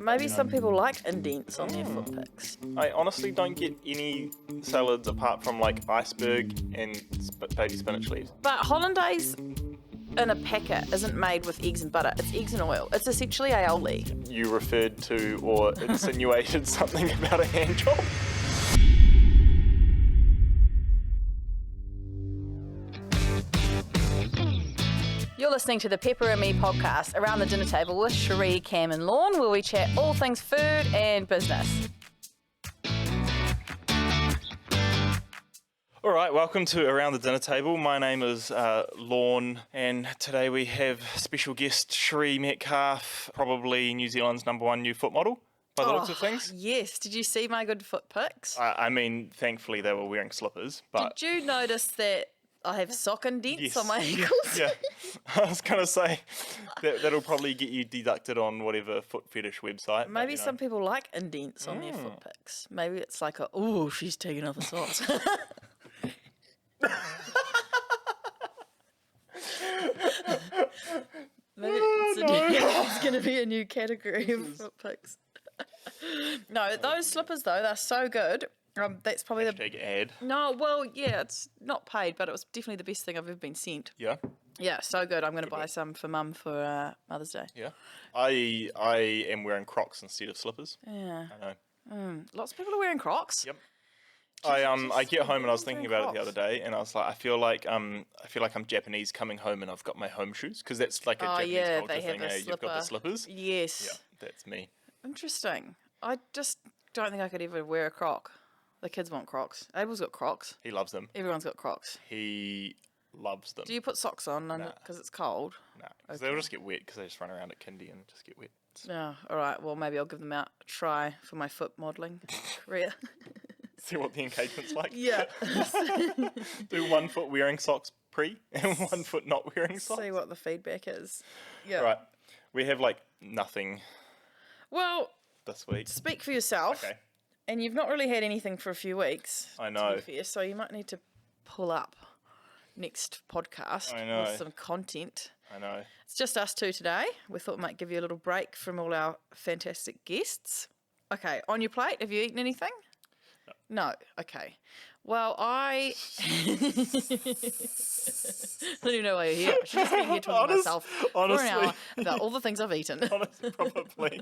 Maybe some people like indents on their foot picks. I honestly don't get any salads apart from like iceberg and baby spinach leaves. But hollandaise in a packet isn't made with eggs and butter. It's eggs and oil. It's essentially aioli. You referred to or insinuated something about a hand job. You're listening to the Pepper and Me podcast, Around the Dinner Table with Cherie, Cam and Lorne, where we chat all things food and business. All right, welcome to Around the Dinner Table. My name is Lorne, and today we have special guest Cherie Metcalf, probably New Zealand's #1 new foot model, by the looks of things. Yes. Did you see my good foot pics? I mean, thankfully they were wearing slippers, but... Did you notice that I have sock indents Yes. on my ankles? Yeah, I was going to say that'll probably get you deducted on whatever foot fetish website. but, Maybe you know. some people like indents on their foot pics. Maybe it's like she's taking off the socks. Maybe it's going to be a new category of foot pics. No, those slippers though, they're so good. That's probably Hashtag ad. No, well, yeah, it's not paid, but it was definitely the best thing I've ever been sent. Yeah, Yeah, so good. I'm going to buy some for Mum for Mother's Day. yeah. I am wearing Crocs instead of slippers. Yeah. I know. Lots of people are wearing Crocs. Yep. I get home and I was thinking about it the other day, and I was like, I feel like I'm Japanese coming home and I've got my home shoes, because that's like a Japanese culture they have thing. a You've got the slippers. Yes. Yeah, that's me. Interesting. I just don't think I could ever wear a Croc. The kids want Crocs. Abel's got Crocs. He loves them. Everyone's got Crocs. He loves them. Do you put socks on because it's cold? Nah, because they'll just get wet because they just run around at kindy and just get wet. No. All right. Well, maybe I'll give them out a try for my foot modelling career. See what the engagement's like. Yeah. Do 1 foot wearing socks pre and 1 foot not wearing socks. See what the feedback is. Yeah. Right. We have like nothing Well, this week. speak for yourself. Okay. And you've not really had anything for a few weeks. I know. To be fair, so you might need to pull up next podcast I know. with some content. I know. It's just us two today. We thought we might give you a little break from all our fantastic guests. Okay, on your plate, have you eaten anything? No. Okay. Well, I don't even know why you're here. I should just be here talking to myself for an hour about all the things I've eaten. Honestly, probably.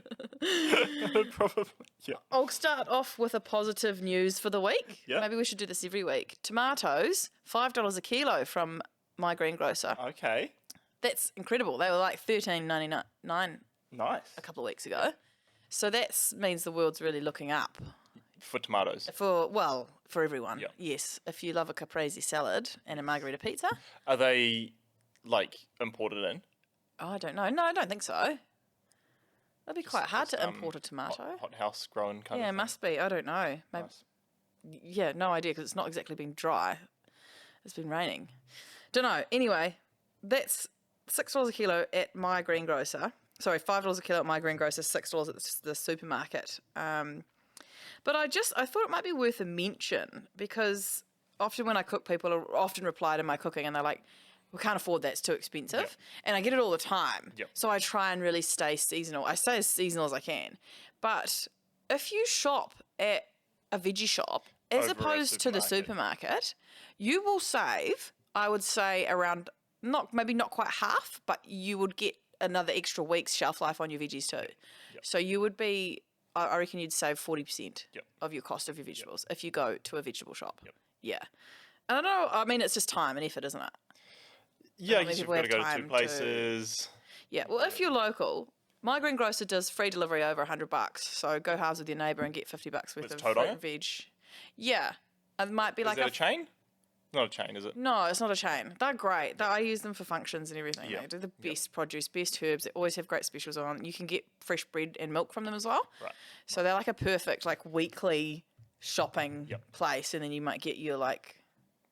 Probably. Yeah. I'll start off with a positive news for the week. Yeah. Maybe we should do this every week. Tomatoes, $5 a kilo from my greengrocer. Okay. That's incredible. They were like $13.99 Nice. a couple of weeks ago. So that means the world's really looking up For tomatoes. for everyone. Yeah. Yes, if you love a caprese salad and a margarita pizza. Are they like imported in? Oh, I don't know. No, I don't think so. That'd be quite hard to import a tomato. Hot house grown kind Yeah, of it must be. I don't know. Maybe. Nice. Yeah, no idea because it's not exactly been dry. It's been raining. Don't know. Anyway, that's $6 a kilo at my greengrocer. Sorry, $5 a kilo at my greengrocer, $6 at the supermarket. But I thought it might be worth a mention because often when I cook, people often reply to my cooking and they're like, we can't afford that, it's too expensive. Yep. And I get it all the time. Yep. So I try and really stay seasonal. I stay as seasonal as I can. But if you shop at a veggie shop, as Over a opposed to the supermarket, you will save, I would say, around, maybe not quite half, but you would get another extra week's shelf life on your veggies too. Yep. So you would be, I reckon you'd save 40% Yep. of your cost of your vegetables if you go to a vegetable shop. Yep. Yeah. I don't know. I mean, it's just time and effort, isn't it? Yeah, I Maybe guess you've we got to have go to time 2 places. Yeah. Well, if you're local, my greengrocer does free delivery over $100. So go halves with your neighbour and get $50 worth With of Toto? fruit and veg. Yeah. It might be Is like that a chain? Not a chain, is it? No, it's not a chain. They're great. I use them for functions and everything. Yeah. They do the best produce, best herbs. They always have great specials on. You can get fresh bread and milk from them as well. Right. So they're like a perfect weekly shopping Yep. place, and then you might get your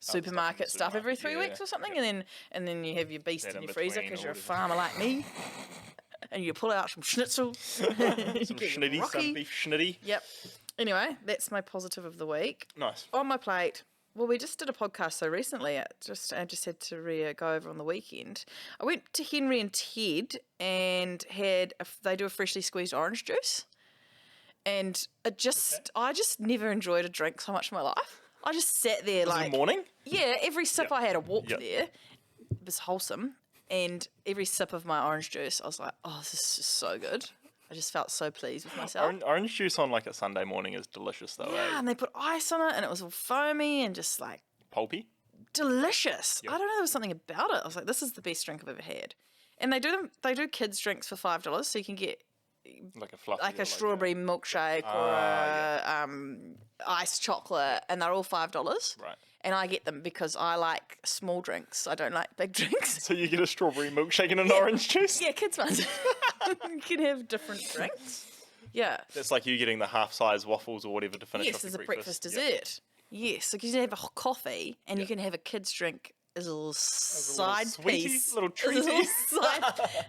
supermarket stuff every 3 weeks or something, and then you have your beast That in in your freezer between because or you're a whatever. farmer like me, and you pull out some schnitzel, Some schnitty, some beef schnitty. Yep. Anyway, that's my positive of the week. Nice. On my plate, well, we just did a podcast so recently. I just had to go over on the weekend. I went to Henry and Ted and they do a freshly squeezed orange juice. And I just never enjoyed a drink so much in my life. I just sat there Was it like, the morning? yeah, every sip I had a walk Yep. there. It was wholesome. And every sip of my orange juice, I was like, oh, this is just so good. I just felt so pleased with myself. Orange juice on like a Sunday morning is delicious though, Yeah, eh? and they put ice on it and it was all foamy and just like Pulpy? delicious. I don't know, there was something about it. I was like, this is the best drink I've ever had. And they do kids drinks for $5, so you can get Like a fluffy. like or a strawberry milkshake or a iced chocolate, and they're all $5. Right. And I get them because I like small drinks. I don't like big drinks. So you get a strawberry milkshake and an orange juice? Yeah, kids ones. You can have different drinks. Yeah. That's like you getting the half-size waffles or whatever to finish Yes, off your as a breakfast Yep. dessert. Yes, so you can have a coffee and you can have a kid's drink as a little side sweetie, piece. little As a little treaty. side,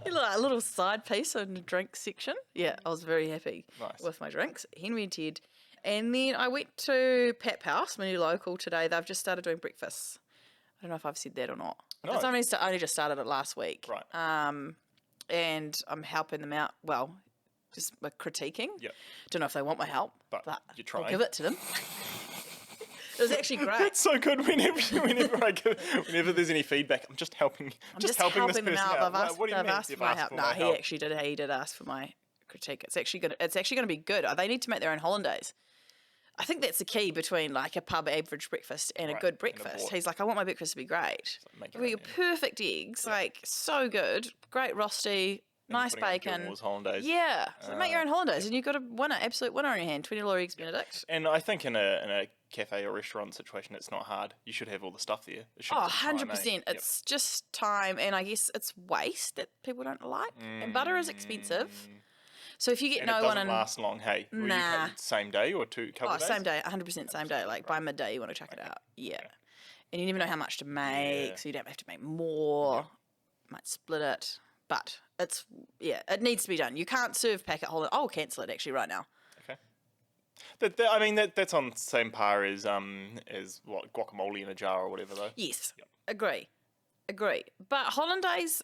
a little side piece in the drink section. Yeah, I was very happy Nice. with my drinks. Henry and Ted. And then I went to Pap House, my new local today. They've just started doing breakfasts. I don't know if I've said that or not. No. It's only just started it last week. Right. And I'm helping them out. Well, just critiquing. Yep. Don't know if they want my help, But but you're I'll trying. give it to them. It was actually great. It's so good whenever there's any feedback. I'm just helping. I'm just helping this helping them person out. out. They've asked, What do you they've mean? asked They've for my asked help. for No, my help. he did ask for my critique. It's actually gonna be good. They need to make their own hollandaise. I think that's the key between like a pub average breakfast and a Right, good and a breakfast. board. He's like, I want my breakfast to be great. make your We own, got perfect eggs, like so good, great rosty, nice Putting on bacon. Gilmore's hollandaise. Yeah, so make your own hollandaise, and you've got a winner, absolute winner on your hand. $20 eggs Benedict. And I think in a cafe or restaurant situation, it's not hard. You should have all the stuff there. It should Oh, just be fine, 100%. eh? Yep. It's just time, and I guess it's waste that people don't like. And butter is expensive. So if you get And no it one doesn't in... last long, hey? Will you Nah. same day or couple Oh, days? same day, 100% same day. Like by midday, you want to chuck it out. Yeah. And you never know how much to make, Yeah. so you don't have to make more. Might split it. But it needs to be done. You can't serve packet hollandaise. I'll cancel it actually right now. Okay. That's on the same par as what, guacamole in a jar or whatever though. Yes. Agree. But hollandaise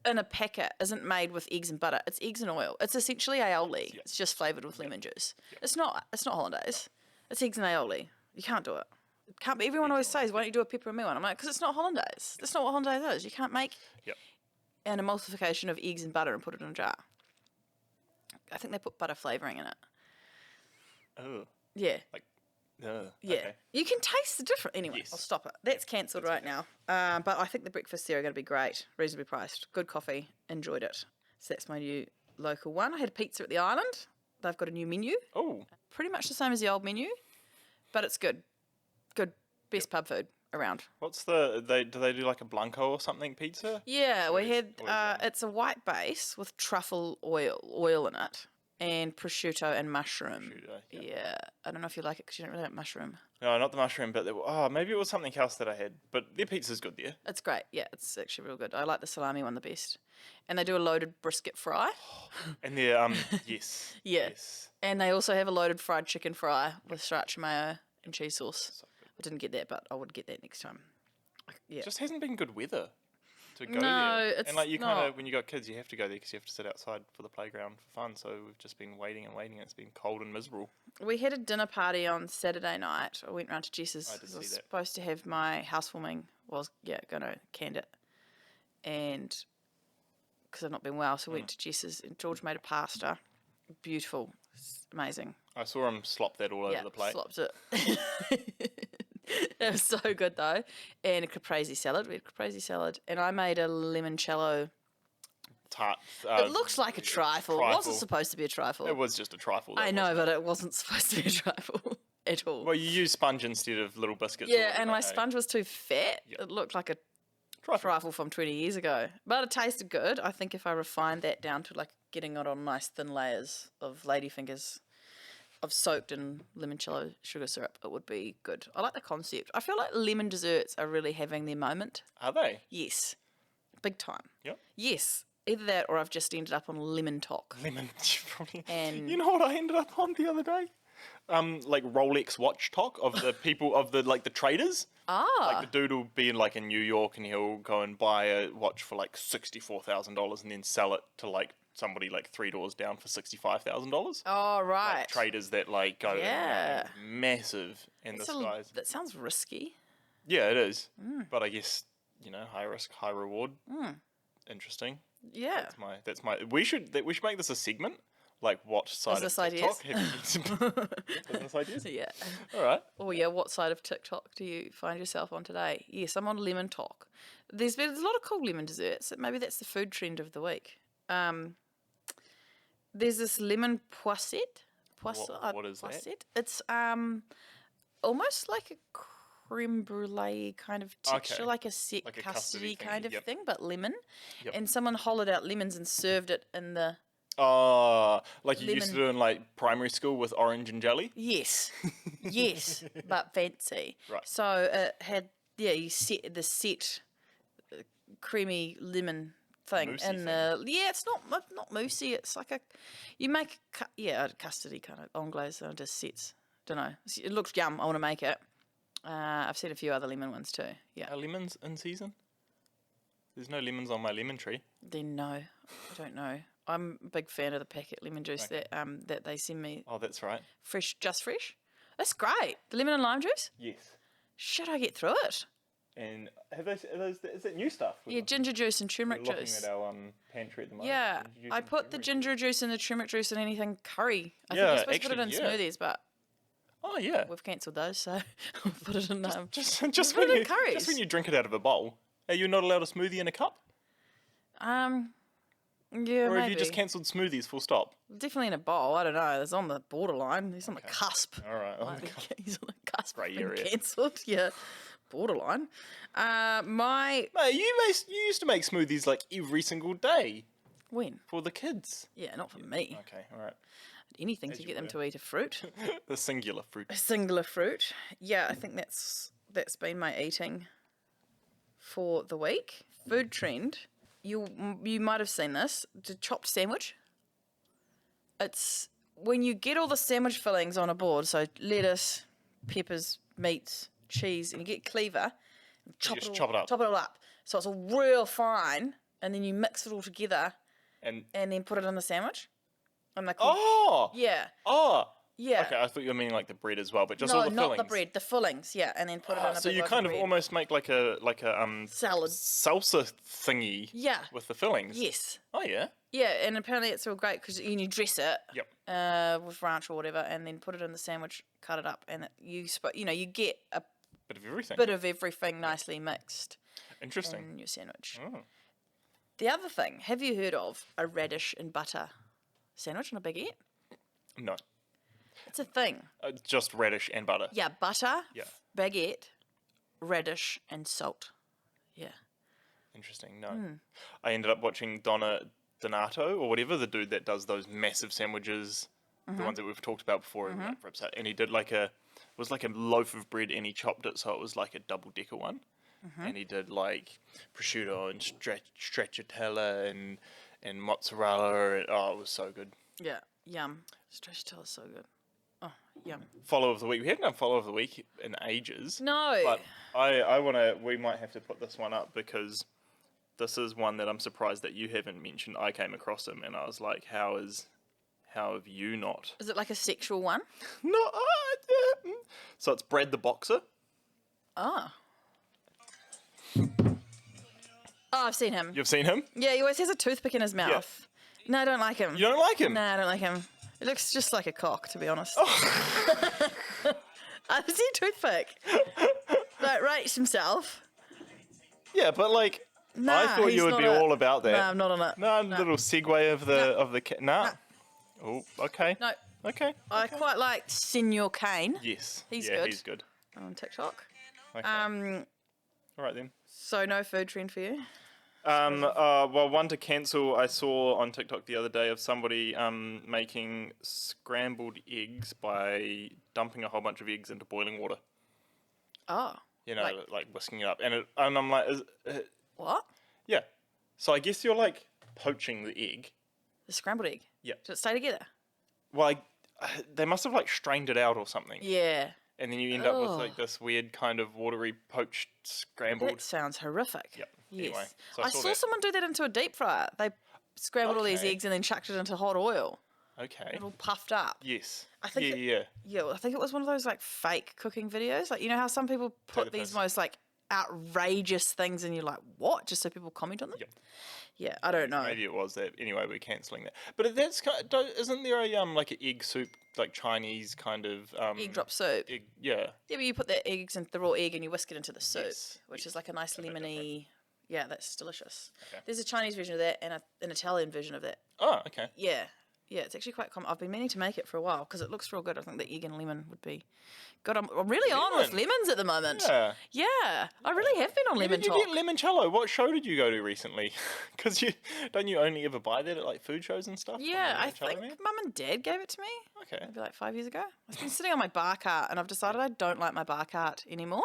in a packet isn't made with eggs and butter. It's eggs and oil. It's essentially aioli. It's just flavoured with lemon juice. It's not hollandaise. It's eggs and aioli. You can't do it. It can't be. Everyone always says, why don't you do a pepperoni one? I'm like, because it's not hollandaise. That's not what hollandaise is. You can't make Yep. an emulsification of eggs and butter and put it in a jar. I think they put butter flavouring in it. Oh, Yeah. like, Yeah. Okay. You can taste the difference. Anyway, Yes. I'll stop it. That's cancelled right now. But I think the breakfasts there are going to be great. Reasonably priced. Good coffee. Enjoyed it. So that's my new local one. I had pizza at the island. They've got a new menu. Oh, Pretty much the same as the old menu. But it's good. Good. Best pub food around. what's do they do like a Blanco or something pizza? Yeah, we is- had, what is that? it's a white base with truffle oil in it. And prosciutto and mushroom. Prosciutto, Yeah. I don't know if you like it because you don't really like mushroom. No, not the mushroom, but maybe it was something else that I had. But their pizza's good there. It's great. Yeah, it's actually real good. I like the salami one the best. And they do a loaded brisket fry. And their yes. Yeah. Yes. And they also have a loaded fried chicken fry with sriracha mayo and cheese sauce. I didn't get that, but I would get that next time. Yeah. It just hasn't been good weather to go No, there. it's And like you kind not. of when you got kids, you have to go there because you have to sit outside for the playground for fun. So we've just been waiting and waiting. And it's been cold and miserable. We had a dinner party on Saturday night. I went round to Jess's. I did 'cause I was see that. supposed to have my housewarming. Going to canned it. And because I've not been well, so I went to Jess's and George made a pasta. Beautiful. It's amazing. I saw him slop that all over the plate. Slopped it. It was so good though. And a caprese salad. We had caprese salad. And I made a limoncello. Tart. It looks like a trifle. It wasn't trifle. supposed to be a trifle. It was just a trifle. I that know, was. but it wasn't supposed to be a trifle at all. Well, you use sponge instead of little biscuits. or Yeah, whatever, and my eh? sponge was too fat. It looked like a Trifle. trifle from 20 years ago. But it tasted good. I think if I refined that down to like getting it on nice thin layers of ladyfingers of soaked in limoncello sugar syrup, it would be good. I like the concept. I feel like lemon desserts are really having their moment. Are they? Yes. Big time. Yep. Yes. Either that or I've just ended up on lemon talk. Lemon. Probably. And- You know what I ended up on the other day? Like Rolex watch talk of the people of the like the traders. Like the dude will be in New York and he'll go and buy a watch for like $64,000 and then sell it to like somebody like 3 doors down for $65,000. Oh, right. Like traders that like go Yeah. in massive, and It's this a- guy's that sounds risky. yeah, it is. But I guess high risk, high reward. Interesting. Yeah. That's my. We should make this a segment. Like what side Business of TikTok ideas? have you business ideas? Yeah. All right. Oh yeah, what side of TikTok do you find yourself on today? Yes, I'm on Lemon Talk. There's a lot of cool lemon desserts. Maybe that's the food trend of the week. There's this lemon poisette. What is that? Poisette. It's almost like a creme brulee kind of texture, Okay. like a set Like a custardy custardy kind thingy, of yep. thing, but lemon. Yep. And someone hollowed out lemons and served it in the Oh, like you used to Lemon. do in like primary school with orange and jelly. yes, yes, but fancy. Right. So it had you set the set creamy lemon thing Moussey and it's not moussey. It's like you make a custardy kind of anglaise and just sets. Don't know. It looks yum. I want to make it. I've seen a few other lemon ones too. Yeah. Are lemons in season? There's no lemons on my lemon tree. Then no, I don't know. I'm a big fan of the packet lemon juice that they send me Oh, that's right. fresh. That's great. The lemon and lime juice. Yes. Should I get through it? And is that new stuff? Yeah, ginger juice and We're turmeric looking juice. at our pantry at the moment. Yeah, Ginger juice I and put the turmeric. ginger juice and the turmeric juice in anything curry. I think Yeah, you're supposed to put it in actually, yeah. smoothies, but Oh yeah. we've cancelled those, so I'll put it in. Just put when it in you curries. just when you drink it out of a bowl, are you not allowed a smoothie in a cup? Yeah, Or maybe. have you just cancelled smoothies full stop? Definitely in a bowl. I don't know. It's on the borderline. He's on the cusp. All right. He's on the cusp Grey of being area. cancelled. Yeah, borderline. My Mate, you used to make smoothies like every single day when? for the kids. Yeah, not for me. Okay, all right. Anything to you get them were. to eat a fruit. The singular fruit. A singular fruit. Yeah, I think that's been my eating for the week. Food trend. You might have seen this. The chopped sandwich. It's when you get all the sandwich fillings on a board, so lettuce, peppers, meats, cheese, and you get cleaver, and chop just it chop it up. Chop it all up. So it's all real fine, and then you mix it all together And and then put it in the sandwich. And they're called, oh, yeah. yeah. Okay, I thought you were meaning like the bread as well, but just all the not fillings. the bread, the fillings, yeah, and then put it in a So big you loaf kind of bread. almost make like a Salad. salsa thingy. Yeah. With the fillings. Yes. Oh yeah. Yeah, and apparently it's all great because you dress it Yep. with ranch or whatever, and then put it in the sandwich, cut it up, and you get a Bit of everything. bit of everything nicely mixed Interesting. in your sandwich. Oh. The other thing, have you heard of a radish and butter sandwich on a baguette? No. It's a thing. Just radish and butter. Yeah, butter, Yeah. baguette, radish, and salt. Yeah. Interesting. No. I ended up watching Donna Donato or whatever, the dude that does those massive sandwiches, the ones that we've talked about before in like Rips Out. And he did it was like a loaf of bread and he chopped it so it was like a double decker one. And he did like prosciutto and stracciatella and mozzarella. Oh, it was so good. Yeah. Yum. Stracciatella is so good. Oh, yum. Follow of the week. We haven't done follow of the week in ages. No. But we might have to put this one up because this is one that I'm surprised that you haven't mentioned. I came across him and I was like, how have you not? Is it like a sexual one? No. So it's Brad the Boxer. Oh. Oh, I've seen him. You've seen him? Yeah, he always has a toothpick in his mouth. No, I don't like him. You don't like him? No, I don't like him. It looks just like a cock, to be honest. Oh. I've seen toothpick. Like, rates himself. Yeah, but like, Nah, I thought he's you would not be a- all about that. No, I'm not on it. No, little segue of the Nah. Oh, okay. No, Okay. I quite like Senor Kane Yes. He's yeah, good. he's good. on TikTok. Okay. All right then. So no food trend for you? Well, one to cancel. I saw on TikTok the other day of somebody making scrambled eggs by dumping a whole bunch of eggs into boiling water. Oh. You know, Like- like whisking it up, and I'm like, What? yeah. So I guess you're like poaching the egg. The scrambled egg? Yeah. Did it stay together? Well, they must have like strained it out or something, Yeah. and then you end up with Ugh. like this weird kind of watery poached scrambled. That sounds horrific. Yep. Yes. Anyway, so I I saw saw that. someone do that into a deep fryer. They scrambled all these Okay. eggs and then chucked it into hot oil. Okay. It all puffed up. Yes. I think Yeah. Yeah, well, I think it was one of those like fake cooking videos. Like, you know how some people put the these piss. most like outrageous things and you're like, what? Just so people comment on them? Yep. Yeah, I don't know. Maybe it was that. Anyway, we're cancelling that. But that's isn't there a like an egg soup, like Chinese kind of Egg drop soup. yeah. Yeah, but you put the eggs into the raw egg and you whisk it into the soup, Yes, which yes. is like a nice bit lemony. Yeah, that's delicious. Okay. There's a Chinese version of that and an Italian version of that. Oh, okay. Yeah. Yeah, it's actually quite common. I've been meaning to make it for a while because it looks real good. I think the egg and lemon would be good. I'm really on with Lemon? lemons at the moment. Yeah. Yeah, I really have been on Where lemon did you talk. get limoncello? What show did you go to recently? Because don't you only ever buy that at like food shows and stuff? from Yeah, the I limoncello think man? Mum and Dad gave it to me Okay. maybe like 5 years ago. It's been sitting on my bar cart and I've decided I don't like my bar cart anymore.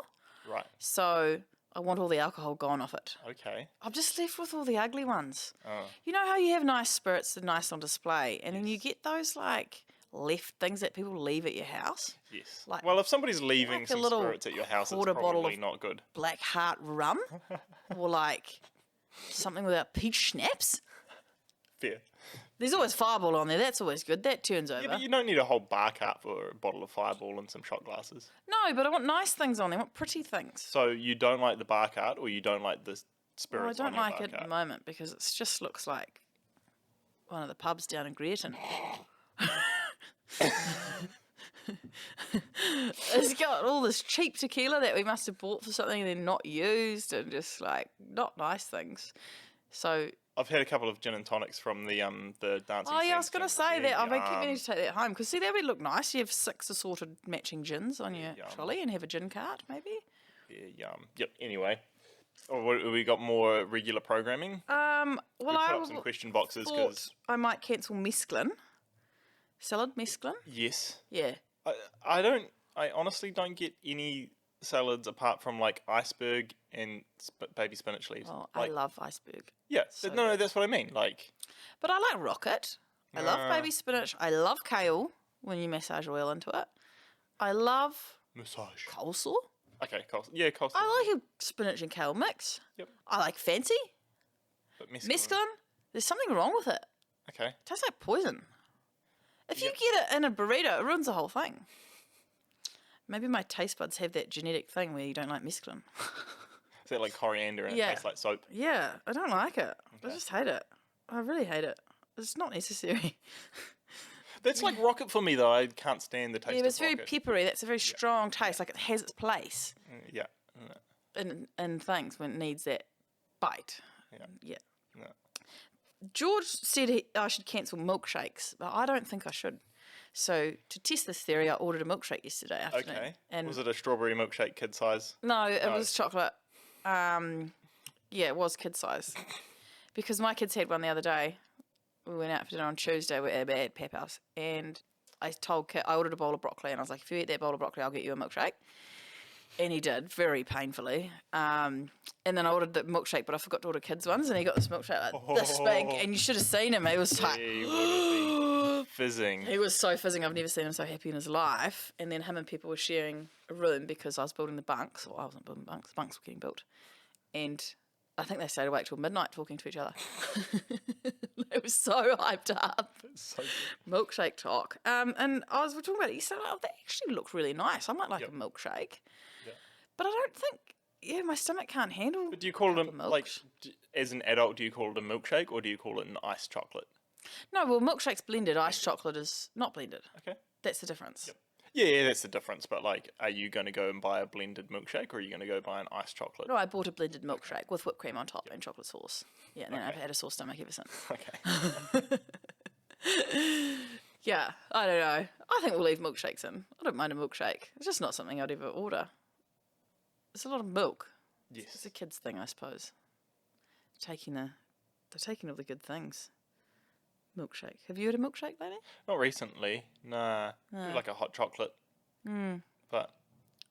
Right. So I want all the alcohol gone off it. Okay. I'm just left with all the ugly ones. Oh. You know how you have nice spirits that are nice on display and then you get those like left things that people leave at your house? Yes. Like- Well, if somebody's leaving like a some little spirits at your house, it's quarter bottle probably of- not good. Black Heart rum or like something without peach schnapps. Fair. There's always Fireball on there. That's always good. That turns over. Yeah, but you don't need a whole bar cart for a bottle of Fireball and some shot glasses. No, but I want nice things on there. I want pretty things. So you don't like the bar cart, or you don't like the Well, I spirits don't on your like bar it at cart? the moment because it just looks like one of the pubs down in Greerton. It's got all this cheap tequila that we must have bought for something and then not used and just like not nice things. So, I've had a couple of gin and tonics from the dancing. oh yeah, I was Sands going to thing. say Yeah, that. I've been keep yum. meaning to take that home because see, that would look nice. You have 6 assorted matching gins on your yum. trolley and have a gin cart maybe. Yeah, yum. Yep. Anyway, we got more regular programming. Well, We put I up some question boxes thought because I might cancel mesclun. Salad mesclun? yes, Yeah. I honestly don't get any salads apart from like iceberg and baby spinach leaves. Well, like, I love iceberg. yeah, so no, that's what I mean. Like, But I like rocket. I love Nah. baby spinach. I love kale when you massage oil into it. I love massage. coleslaw. Okay, coleslaw. Yeah, coleslaw. I like a spinach and kale mix. Yep. I like fancy. But mesclun. Mesclun, there's something wrong with it. Okay. It tastes like poison. If Yep. you get it in a burrito, it ruins the whole thing. Maybe my taste buds have that genetic thing where you don't like mesclun. Is that like coriander and Yeah. it tastes like soap? Yeah, I don't like it. I Okay. just hate it. I really hate it. It's not necessary. That's like rocket for me though. I can't stand the taste Yeah, but it's of very rocket. peppery. That's a very strong taste. Like it has its place Yeah. in things when it needs that bite. Yeah. Yeah. No. George said I should cancel milkshakes, but I don't think I should. So to test this theory, I ordered a milkshake yesterday afternoon. Okay. And Was it a strawberry milkshake kid size? no, it No. was chocolate. Yeah, it was kid size. Because my kids had one the other day. We went out for dinner on Tuesday at Pep House, and I told Kit I ordered a bowl of broccoli, and I was like, if you eat that bowl of broccoli, I'll get you a milkshake. And he did, very painfully. And then I ordered the milkshake, but I forgot to order kids' ones, and he got this milkshake like this big, and you should have seen him. He was like, He would have been fizzing. he was so fizzing. I've never seen him so happy in his life. And then him and Pepper were sharing a room because I was building the bunks. Well, I wasn't building bunks. The bunks were getting built. And I think they stayed awake till midnight talking to each other. They were so hyped up. So good. Milkshake talk. And we're talking about it. He said, oh, that actually looked really nice. I might like Yep. a milkshake. Yep. But I don't think, my stomach can't handle. But do you call it of a, like milks. as an adult? Do you call it a milkshake or do you call it an iced chocolate? No, well, milkshake's blended. Iced chocolate is not blended. Okay. That's the difference. Yeah, that's the difference. But like, are you going to go and buy a blended milkshake or are you going to go buy an iced chocolate? No, I bought a blended milkshake with whipped cream on top and chocolate sauce. Yeah, and then I've Okay. had a sore stomach ever since. Okay. Yeah, I don't know. I think we'll leave milkshakes in. I don't mind a milkshake. It's just not something I'd ever order. It's a lot of milk. It's Yes. a kid's thing, I suppose. They're taking all the good things. Milkshake. Have you had a milkshake lately? Not recently. Nah. No. Like a hot chocolate. But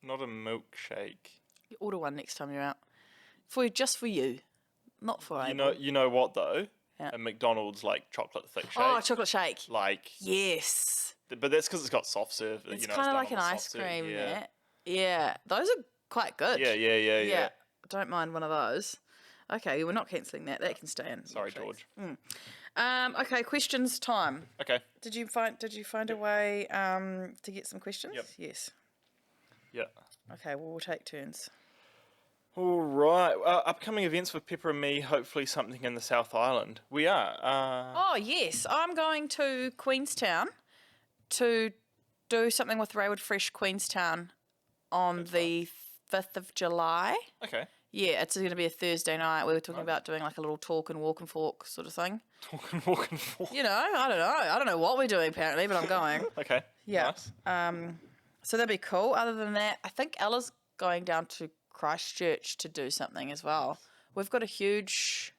not a milkshake. You order one next time you're out. Just for you, not for You know what though? Yeah. A McDonald's like chocolate thick shake. Oh, chocolate shake. Like, Yes. but that's because it's got soft serve. It's you know, kind of done like on an the ice soft serve, cream. Yeah. That. Yeah, those are quite good. Yeah. Yeah, don't mind one of those. Okay, we're not cancelling that. That can stay in. Sorry, milkshakes. George. Okay, questions time. Okay. Did you find a way to get some questions? Yep. Yes. Yeah. Okay, well, we'll take turns. All right. Upcoming events for Pepper and me. Hopefully something in the South Island. We are. Oh, yes. I'm going to Queenstown to do something with Rayward Fresh Queenstown on the 5th of July. Okay. Yeah, it's going to be a Thursday night. We were talking about doing like a little talk and walk and fork sort of thing. Talk and walk and forth. You know, I don't know. I don't know what we're doing apparently, but I'm going. Okay. Yeah. Nice. So that'd be cool. Other than that, I think Ella's going down to Christchurch to do something as well. We've got a huge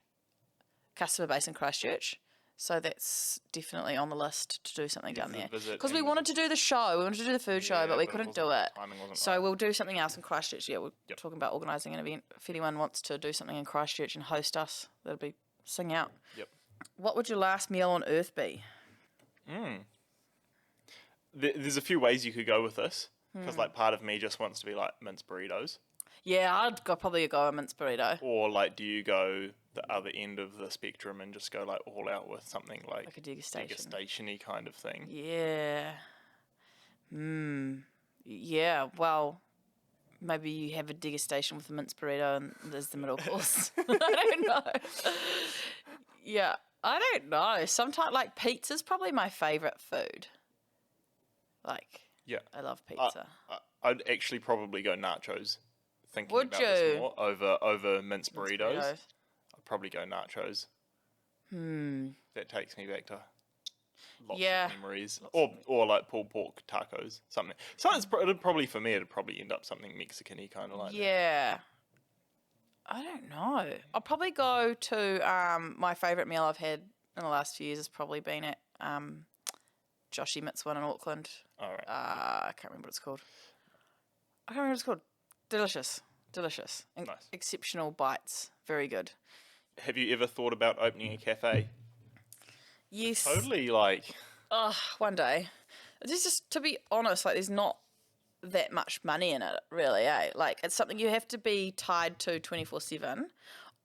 customer base in Christchurch, so that's definitely on the list to do something down there. Because we wanted to do the show, we wanted to do the food show, but we couldn't do it. Timing wasn't So right. we'll do something else in Christchurch. Yeah, we're talking about organising an event. If anyone wants to do something in Christchurch and host us, that'll be sing out. Yep. What would your last meal on earth be? There's a few ways you could go with this. Because like part of me just wants to be like minced burritos. Yeah, probably go a mince burrito. Or like, do you go the other end of the spectrum and just go like all out with something like Like a degustation. degustation-y kind of thing? Yeah. Yeah, well, maybe you have a degustation with a mince burrito and there's the middle course. I don't know. Yeah, I don't know. Sometimes, like, pizza's probably my favourite food. Like, Yeah. I love pizza. I'd actually probably go nachos. Thinking Would about you? this more over minced Mince burritos. I'd probably go nachos. That takes me back to lots Yeah. of memories. Or like pulled pork tacos, something. So it'd probably for me it'd probably end up something Mexican-y kind of like that. Yeah. I don't know. I'll probably go to my favourite meal I've had in the last few years has probably been at Joshi Mit's one in Auckland. All right. I can't remember what it's called. I can't remember what it's called. Delicious. Nice. Exceptional bites. Very good. Have you ever thought about opening a cafe? Yes. Totally like One day. This just to be honest, like there's not that much money in it, really, eh? Like it's something you have to be tied to 24/7.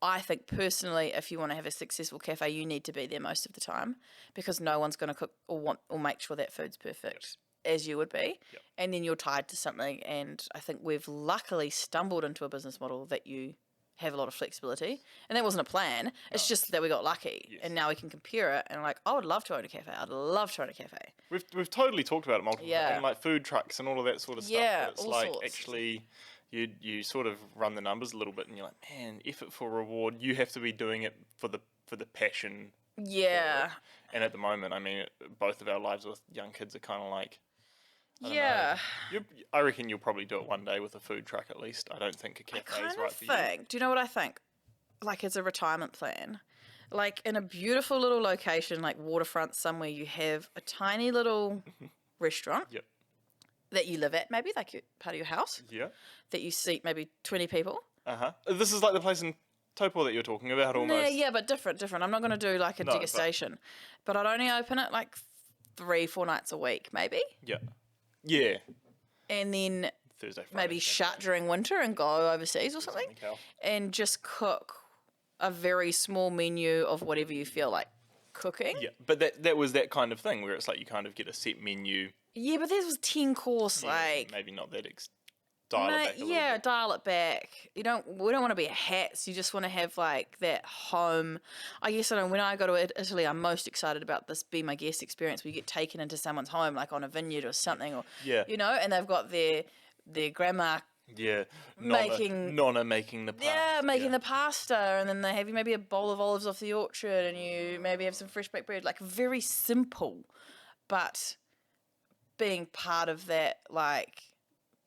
I think personally, if you want to have a successful cafe, you need to be there most of the time because no one's going to cook or make sure that food's perfect as you would be. Yep. And then you're tied to something. And I think we've luckily stumbled into a business model that you have a lot of flexibility. And that wasn't a plan. It's just that we got lucky. Yes. And now we can compare it. And like, I would love to own a cafe. I'd love to own a cafe. we've totally talked about it multiple Yeah. times, and like food trucks and all of that sort of stuff. Yeah, But it's all like sorts. actually you sort of run the numbers a little bit and you're like, man, effort for reward, you have to be doing it for the passion. Yeah. And at the moment, I mean, both of our lives with young kids are kind of like, I don't Yeah. know. I reckon you'll probably do it one day with a food truck at least. I don't think a cafe Kind is right of for you. think. Do you know what I think? Like as a retirement plan, like in a beautiful little location, like waterfront somewhere, you have a tiny little restaurant Yep. that you live at, maybe like part of your house, Yeah. that you seat maybe 20 people. This is like the place in Taupo that you're talking about almost. Yeah, but different. I'm not going to do like a No, but- degustation, but I'd only open it like 3-4 nights a week, maybe, Yeah. Yeah. and then Thursday, Friday. maybe Saturday, shut during winter and go overseas or something. something else. And just cook a very small menu of whatever you feel like cooking. Yeah, but that was that kind of thing where it's like you kind of get a set menu. Yeah, but this was 10 course, like Maybe not that dial it back a little yeah, bit. dial it back. We don't want to be a hats. You just want to have like that home. I guess I know when I go to Italy, I'm most excited about this be my guest experience where you get taken into someone's home, like on a vineyard or something, or Yeah. you know, and they've got their grandma. Yeah, Making- Nonna making the pasta. Yeah, making the pasta, and then they have you maybe a bowl of olives off the orchard, and you maybe have some fresh baked bread. Like very simple, but being part of that like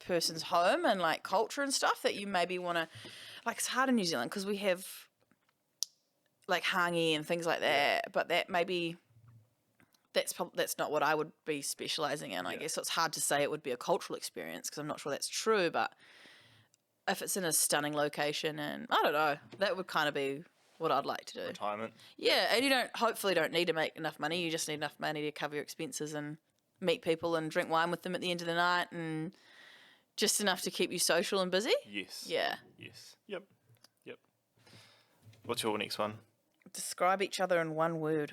person's home and like culture and stuff that you maybe want to. Like it's hard in New Zealand because we have like hangi and things like that, but that maybe. That's not what I would be specialising in, I guess. So it's hard to say it would be a cultural experience because I'm not sure that's true. But if it's in a stunning location, and I don't know, that would kind of be what I'd like to do. Retirement. Yeah, and you hopefully don't need to make enough money. You just need enough money to cover your expenses and meet people and drink wine with them at the end of the night, and just enough to keep you social and busy. Yes. Yeah. Yes. Yep. What's your next one? Describe each other in one word.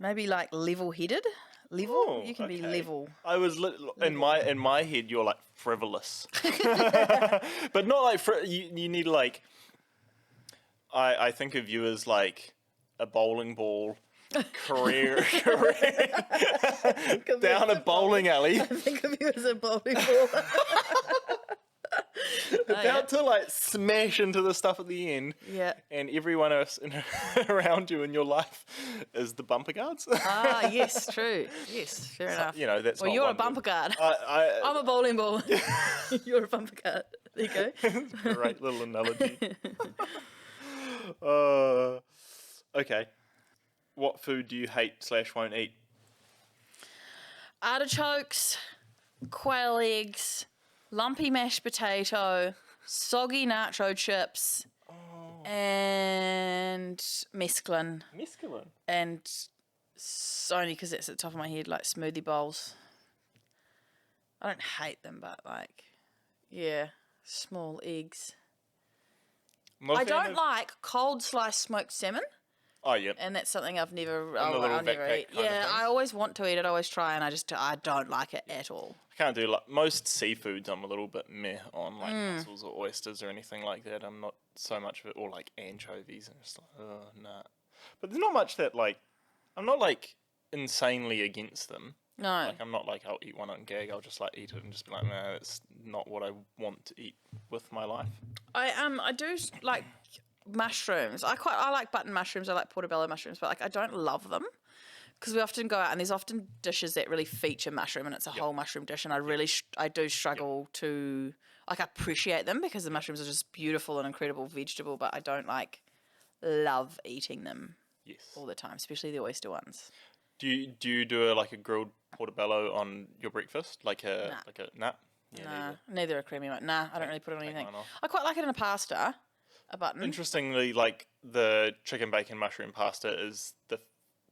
Maybe like level-headed. Level. Oh, You can be okay. level. I was in my head. You're like frivolous, but not like you need like. I think of you as like a bowling ball, career down a bowling alley, I think of you as a bowling ball. about to like smash into the stuff at the end. Yeah. And everyone else around you in your life is the bumper guards. Ah, yes, true. Yes, fair enough. You know, that's Well, not you're a one bumper guard. I I'm a bowling ball. You're a bumper guard. There you go. great little analogy. Okay. What food do you hate / won't eat? Artichokes, quail eggs, lumpy mashed potato, soggy nacho chips, and mescaline. Mescaline. And only because it's at the top of my head, like smoothie bowls. I don't hate them, but like, yeah, small eggs. I don't like cold sliced smoked salmon, Oh yeah. and that's something I've never, the I'll little never backpack eat. kind of Yeah, thing? I always want to eat it, I always try, and I don't like it at all. I can't do like most seafoods. I'm a little bit meh on like mussels or oysters or anything like that. I'm not so much of it, or like anchovies and just like nah. But there's not much that like I'm not like insanely against them. No. Like I'm not like I'll eat one on gag. I'll just like eat it and just be like, nah, that's not what I want to eat with my life. I do like mushrooms. I like button mushrooms. I like portobello mushrooms, but like I don't love them because we often go out and there's often dishes that really feature mushroom and it's a whole mushroom dish, and I really I do struggle to like appreciate them because the mushrooms are just beautiful and incredible vegetable, but I don't like love eating them Yes. all the time, especially the oyster ones. Do you do a grilled portobello on your breakfast? Like a nah? Yeah, Nah, neither a creamy one. Nah, I don't really put it on anything. mine off. I quite like it in a pasta, a button. Interestingly, like the chicken bacon mushroom pasta is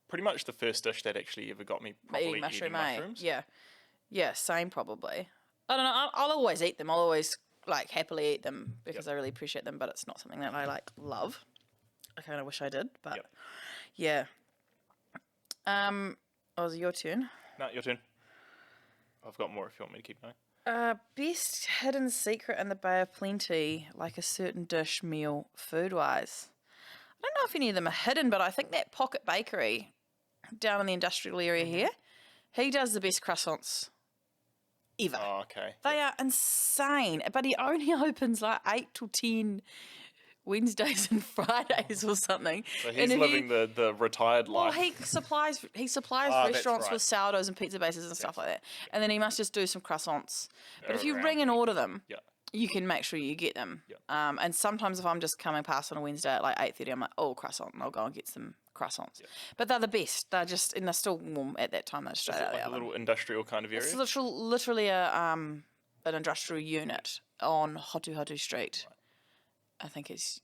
pretty much the first dish that actually ever got me properly Eating mushroom, eating eh? mushrooms. Yeah. Yeah, same probably. I don't know. I'll always eat them. I'll always like happily eat them because I really appreciate them, but it's not something that I like love. I kind of wish I did, but yeah. Oh, was it your turn? No, your turn. I've got more if you want me to keep going. Best hidden secret in the Bay of Plenty, like a certain dish, meal, food-wise. I don't know if any of them are hidden, but I think that Pocket Bakery down in the industrial area here, he does the best croissants ever. Oh, okay. They are insane, but he only opens like 8 till 10 Wednesdays and Fridays or something. So he's living the retired Well, life. he supplies that's restaurants right. with sourdoughs and pizza bases and stuff like that, and then he must just do some croissants. But if you Around ring and order them, Yeah. you can make sure you get them. Yeah. And sometimes if I'm just coming past on a Wednesday at like 8:30, I'm like, oh, croissant, and I'll go and get some croissants. But they're the best. They're just, and they're still warm at that time. They're straight out of Like the a oven. little industrial kind of area. It's literally an industrial unit on Hotu Hotu Street. I think it's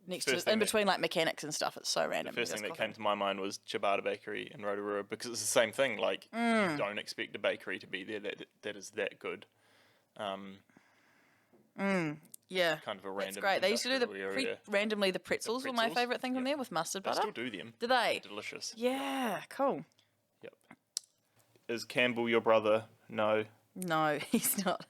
next First to in thing that- between like mechanics and stuff. It's so random. First thing That's that came to my mind was Ciabatta Bakery in Rotorua, because it's the same thing. Like you don't expect a bakery to be there that is that good. Yeah, Kind of a random. it's great. They used to do industrial area. randomly the pretzels were my pretzels, favourite thing from there with mustard They butter. still do them. Do they? Delicious. Yeah, cool. Yep. Is Campbell your brother? No. No, he's not.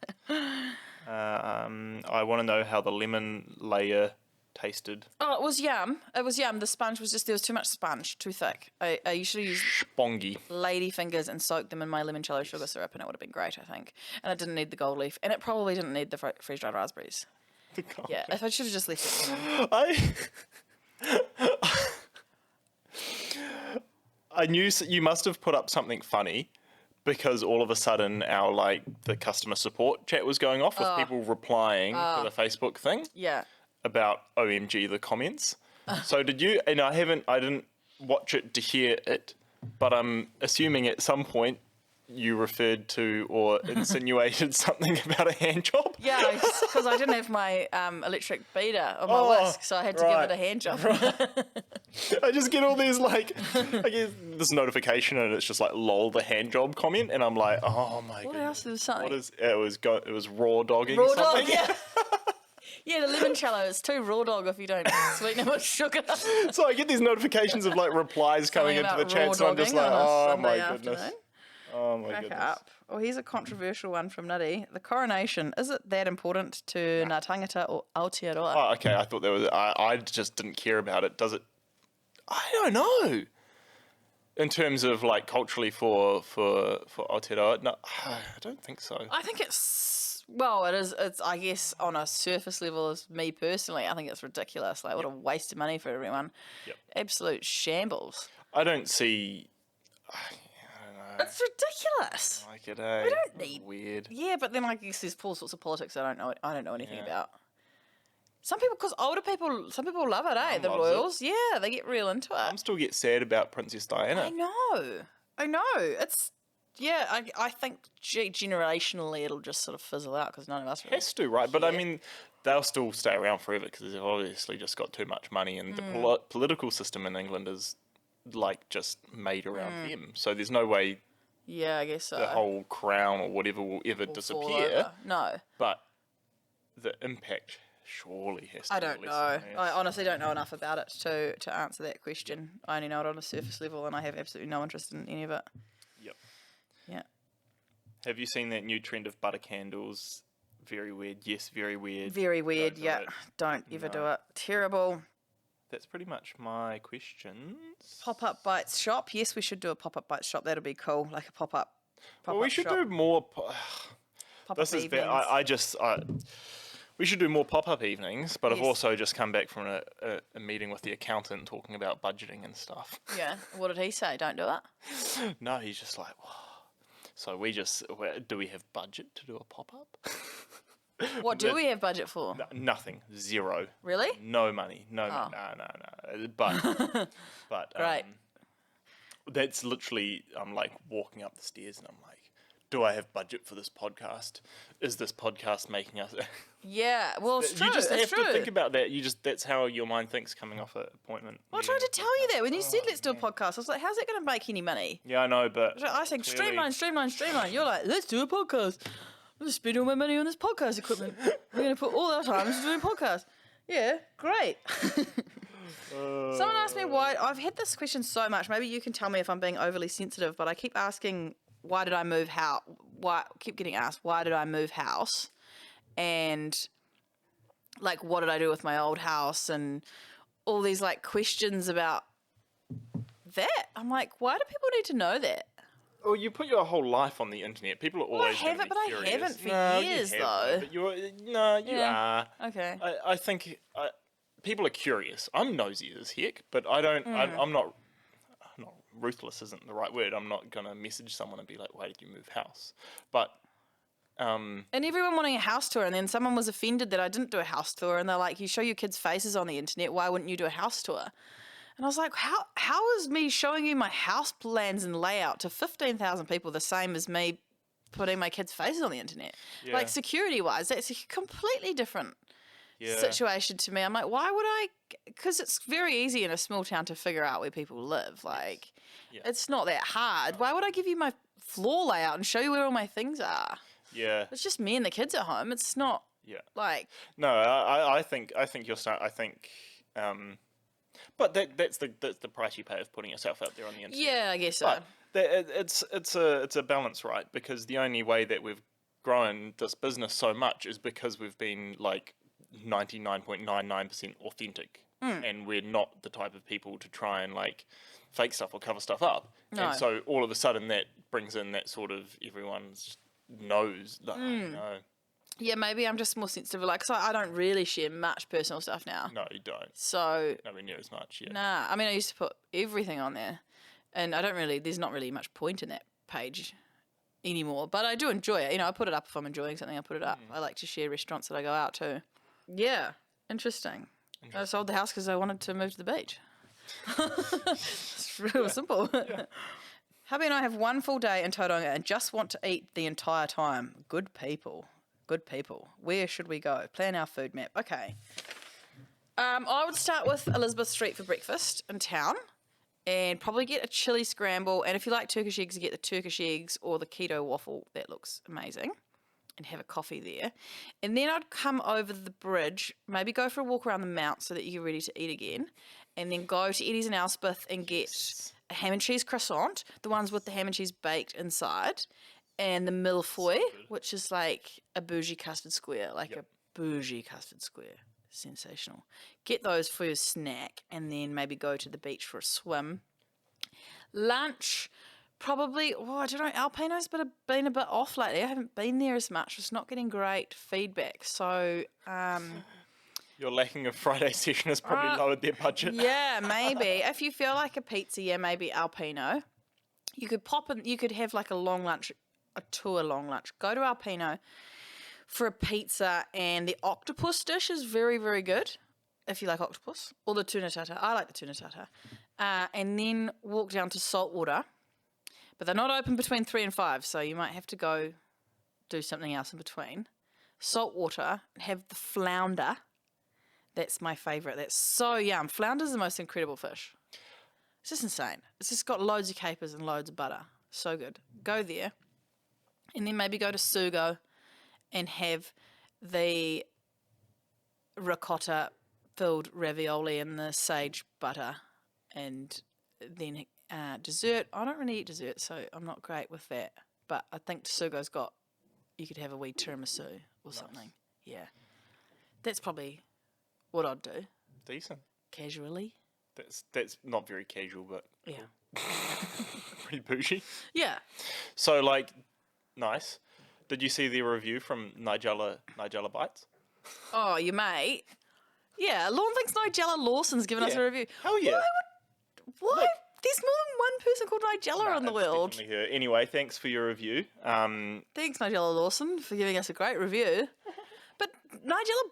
I want to know how the lemon layer tasted. Oh, it was yum. It was yum. The sponge was just, there was too much sponge, too thick. I usually use Bongy. lady fingers and soak them in my limoncello sugar syrup, and it would have been great, I think. And it didn't need the gold leaf, and it probably didn't need the freeze-dried raspberries. Yeah, if I should have just left it. I knew you must have put up something funny, because all of a sudden the customer support chat was going off with people replying to the Facebook thing Yeah. about OMG the comments. So did you? And I didn't watch it to hear it, but I'm assuming at some point you referred to or insinuated something about a hand job. Yeah, because I didn't have my electric beater on my whisk, so I had to give it a hand job. I just get all these like, I get this notification and it's just like lol the hand job comment, and I'm like, oh my god. What else? There was something. What is it? Was raw dogging. Raw something. dog, yeah. Yeah, the limoncello is too raw dog if you don't sweeten it with sugar. So I get these notifications of like replies coming into the chat, so I'm just like, oh my goodness. Oh my Crack goodness. up. Oh, here's a controversial one from Nutty. The coronation, is it that important to Ngā Tangata or Aotearoa? Oh, okay. I thought there was. I just didn't care about it. Does it? I don't know. In terms of like culturally for Aotearoa, no, I don't think so. I think well, it is. It's, I guess, on a surface level, as me personally, I think it's ridiculous. Like, what a waste of money for everyone. Yep. Absolute shambles. I don't see. It's ridiculous. Like it, eh? We don't need. Weird. Yeah, but then I guess there's all sorts of politics I don't know anything about. Some people, because some people love it, eh? The loves royals, yeah, they get real into it. Still get sad about Princess Diana. I know. It's I think generationally it'll just sort of fizzle out because none of us really. Has to, right? But I mean, they'll still stay around forever because they've obviously just got too much money, and the political system in England is like just made around them. So there's no way Yeah, I guess so. the whole crown or whatever will ever Fall disappear. over. No. But the impact surely has to. I don't be know. lessen, yes. I honestly don't know enough about it to answer that question. I only know it on a surface level, and I have absolutely no interest in any of it. Yep. Yeah. Have you seen that new trend of butter candles? Very weird. Yes, very weird. Very weird. do Yeah. it. Don't ever do No. it. Terrible. That's pretty much my questions. Pop-up bites shop. Yes, we should do a pop-up bites shop. That'll be cool. Like a pop-up. Well, we should shop. do more. Pop-up This is bad. evenings. We should do more pop-up evenings, but I've Yes. also just come back from a meeting with the accountant talking about budgeting and stuff. Yeah. What did he say? Don't do it. No, he's just like, whoa. So do we have budget to do a pop-up? What do we have budget for? Nothing. Zero. Really? No money. No. Oh. No. But Great. that's literally, I'm like walking up the stairs and I'm like, do I have budget for this podcast? Is this podcast making us? Yeah. Well, it's true. You just it's have true. to think about that. That's how your mind thinks coming off an appointment. Well, I tried to tell you that when you said let's do a podcast. I was like, how's that going to make any money? Yeah, I know, but I think clearly- streamline. You're like, let's do a podcast. I'm just spending all my money on this podcast equipment. We're going to put all our time into doing podcasts. Yeah, great. Someone asked me why. I've had this question so much. Maybe you can tell me if I'm being overly sensitive, but I keep asking, why did I move house? Keep getting asked, why did I move house? And like, what did I do with my old house? And all these like questions about that. I'm like, why do people need to know that? Well, you put your whole life on the internet. People are always. I haven't, but I curious. haven't for No, you years, haven't, though. But you Yeah. are. Okay. I think people are curious. I'm nosy as heck, but I don't. I'm not. Not ruthless isn't the right word. I'm not gonna message someone and be like, "Why did you move house?" But And everyone wanting a house tour, and then someone was offended that I didn't do a house tour, and they're like, "You show your kids' faces on the internet. Why wouldn't you do a house tour?" And I was like, "How is me showing you my house plans and layout to 15,000 people the same as me putting my kids' faces on the internet? Yeah. Like security-wise, that's a completely different yeah, situation to me. I'm like, why would I? Because it's very easy in a small town to figure out where people live. Like, Yeah. it's not that hard. Why would I give you my floor layout and show you where all my things are? yeah, It's just me and the kids at home. It's not yeah. like, No, I think you'll start. I think, but that's the price you pay of putting yourself out there on the internet. yeah, I guess so. But it's a balance, right? Because the only way that we've grown this business so much is because we've been like 99.99% authentic, and we're not the type of people to try and like fake stuff or cover stuff up. No. And so all of a sudden that brings in that sort of everyone's knows. Like, no, Yeah, maybe I'm just more sensitive. Like, so I don't really share much personal stuff now. no, you don't. So, Nowhere near as much. Yeah. nah. I mean, I used to put everything on there. And there's not really much point in that page anymore. But I do enjoy it. You know, I put it up if I'm enjoying something, I put it up. I like to share restaurants that I go out to. Yeah, interesting. I sold the house because I wanted to move to the beach. It's real simple. Hubby and I have one full day in Tauranga and just want to eat the entire time. Good people. Good people. Where should we go? Plan our food map. Okay. I would start with Elizabeth Street for breakfast in town and probably get a chili scramble. And if you like Turkish eggs, you get the Turkish eggs or the keto waffle. That looks amazing. And have a coffee there. And then I'd come over the bridge, maybe go for a walk around the mount so that you get ready to eat again. And then go to Eddie's in Elspeth and get a ham and cheese croissant, the ones with the ham and cheese baked inside, and the millefoy, which is like a bougie custard square, a bougie custard square. Sensational. Get those for your snack and then maybe go to the beach for a swim. Lunch, probably, I don't know, Alpino's been a bit off lately. I haven't been there as much. It's not getting great feedback. So, Your lacking of Friday session has probably lowered their budget. Yeah, maybe. If you feel like a pizza, maybe Alpino. You could pop in, you could have like a long lunch, a tour long lunch. Go to Alpino for a pizza, and the octopus dish is very, very good if you like octopus, or the tuna tartar. I like the tuna tartar. And then walk down to Saltwater, but they're not open between 3 and 5, so you might have to go do something else in between. Saltwater, have the flounder. That's my favourite. That's so yum. Flounder's the most incredible fish. It's just insane. It's just got loads of capers and loads of butter. So good. Go there. And then maybe go to Sugo and have the ricotta-filled ravioli and the sage butter. And then dessert. I don't really eat dessert, so I'm not great with that. But I think Sugo's got, you could have a wee tiramisu or something. Yeah. That's probably what I'd do. Decent. Casually. That's not very casual, but Yeah. pretty bougie. Yeah. So, nice. Did you see the review from Nigella Bites? Oh, you mate. Yeah, Lorne thinks Nigella Lawson's given us a review. Hell yeah. Why? Look. There's more than one person called Nigella in the It's world. definitely her. Anyway, thanks for your review. Thanks, Nigella Lawson, for giving us a great review. But Nigella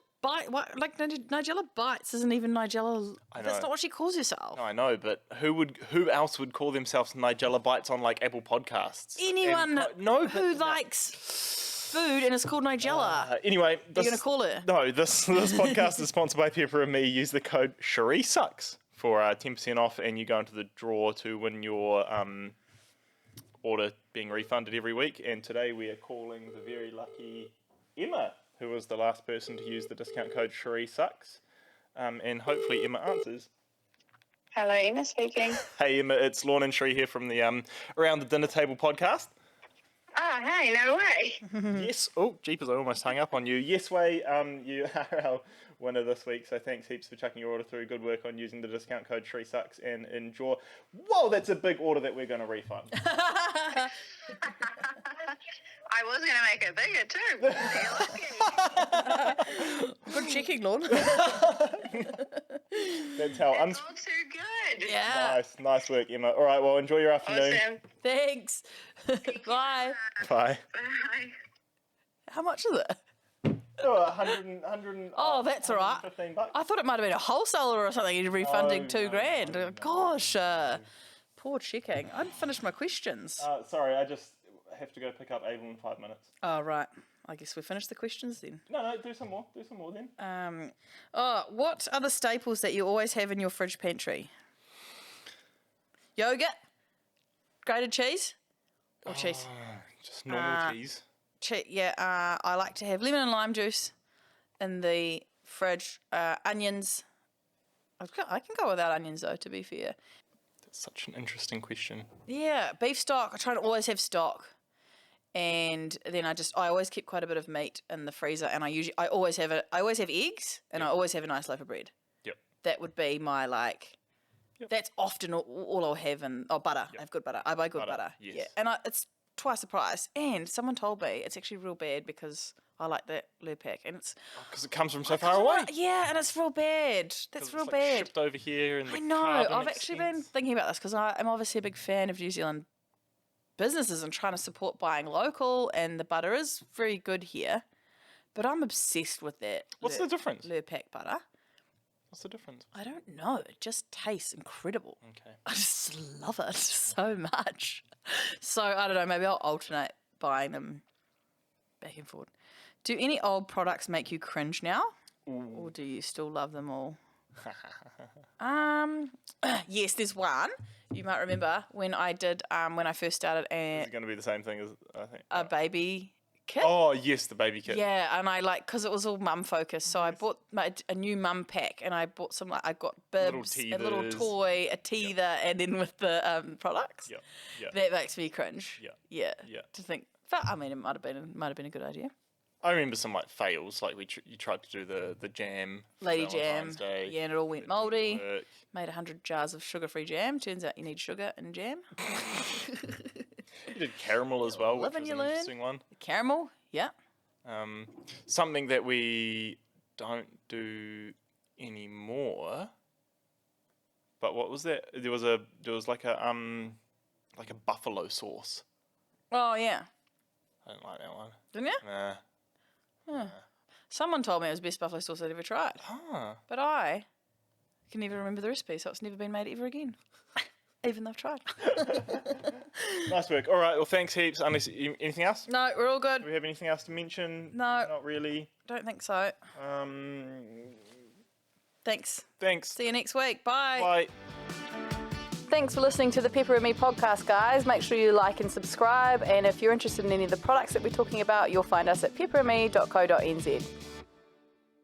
Bites isn't even Nigella. I know. That's not what she calls herself. I know, but who else would call themselves Nigella Bites on Apple Podcasts? Anyone who likes food and it's called Nigella. Anyway, You're going to call her? No, this podcast is sponsored by Pepper and Me. Use the code SherieSucks for 10% off, and you go into the draw to win your order being refunded every week. And today we are calling the very lucky Emma, who was the last person to use the discount code SherieSucks. And hopefully Emma answers. Hello, Emma speaking. Hey Emma, it's Lorne and Sheree here from the Around the Dinner Table podcast. Oh, hey, no way. Yes. Oh, jeepers, I almost hung up on you. Yes, way. You are our winner this week, so thanks heaps for chucking your order through. Good work on using the discount code SherieSucks and enjoy. Whoa, that's a big order that we're going to refund. I was going to make it bigger too. You're lucky. Good checking, Lorne. That's how. It's all too good. Yeah. Nice work, Emma. All right, well, enjoy your afternoon. Awesome. Thanks. Bye. Bye. Bye. How much is it? Oh, 100, Oh, that's all right. $115. I thought it might have been a wholesaler or something. You're refunding $2,000. Gosh, poor checking. I hadn't finished my questions. Sorry, I just have to go pick up Abel in 5 minutes. Oh, right. I guess we finished the questions then. No, do some more. Do some more then. What are the staples that you always have in your fridge pantry? Yogurt? Grated cheese? Or cheese? Just normal cheese. I like to have lemon and lime juice in the fridge. Onions. I can go without onions though, to be fair. That's such an interesting question. Yeah, beef stock. I try to always have stock. And then I always keep quite a bit of meat in the freezer, and I always have eggs, and I always have a nice loaf of bread. Yep. That would be my That's often all I'll have, and butter. Yep. I have good butter. I buy good butter. Yes. Yeah, and it's twice the price. And someone told me it's actually real bad because I like that Lurpak, and it's because it comes from so far away. Yeah, and it's real bad. That's real bad. Shipped over here, and I know. I've actually been thinking about this because I'm obviously a big fan of New Zealand businesses and trying to support buying local, and the butter is very good here, but I'm obsessed with that. What's the difference? Lurpak butter. What's the difference? I don't know. It just tastes incredible. Okay. I just love it so much. So I don't know. Maybe I'll alternate buying them back and forward. Do any old products make you cringe now, or do you still love them all? Yes, there's one. You might remember when I did when I first started Is it going to be the same thing as I think? a baby kit. Oh yes, the baby kit. Yeah, and I because it was all mum focused, so I bought a new mum pack, and I bought some I got bibs, a little teethers. toy, a teether, and then with the products. Yeah. Yeah. That makes me cringe. Yeah. Yeah. Yeah. To think, but I mean, it might have been a good idea. I remember some like fails, like you tried to do the jam. For Lady jam. Valentine's Day. Yeah, and it all went It didn't mouldy. work. Made 100 jars of sugar-free jam. Turns out you need sugar and jam. You did caramel as well, which Live and was you an learn. interesting one. Caramel. Yeah. Something that we don't do anymore. But what was that? There was like a buffalo sauce. Oh yeah. I didn't like that one. Didn't you? Nah. Someone told me it was the best buffalo sauce I'd ever tried. Huh. But I can never remember the recipe, so it's never been made ever again. Even though I've tried. Nice work. All right. Well, thanks heaps. Unless anything else? No, we're all good. Do we have anything else to mention? No. Not really. Don't think so. Thanks. Thanks. See you next week. Bye. Bye. Thanks for listening to the Pepper and Me podcast, guys. Make sure you like and subscribe. And if you're interested in any of the products that we're talking about, you'll find us at pepperandme.co.nz.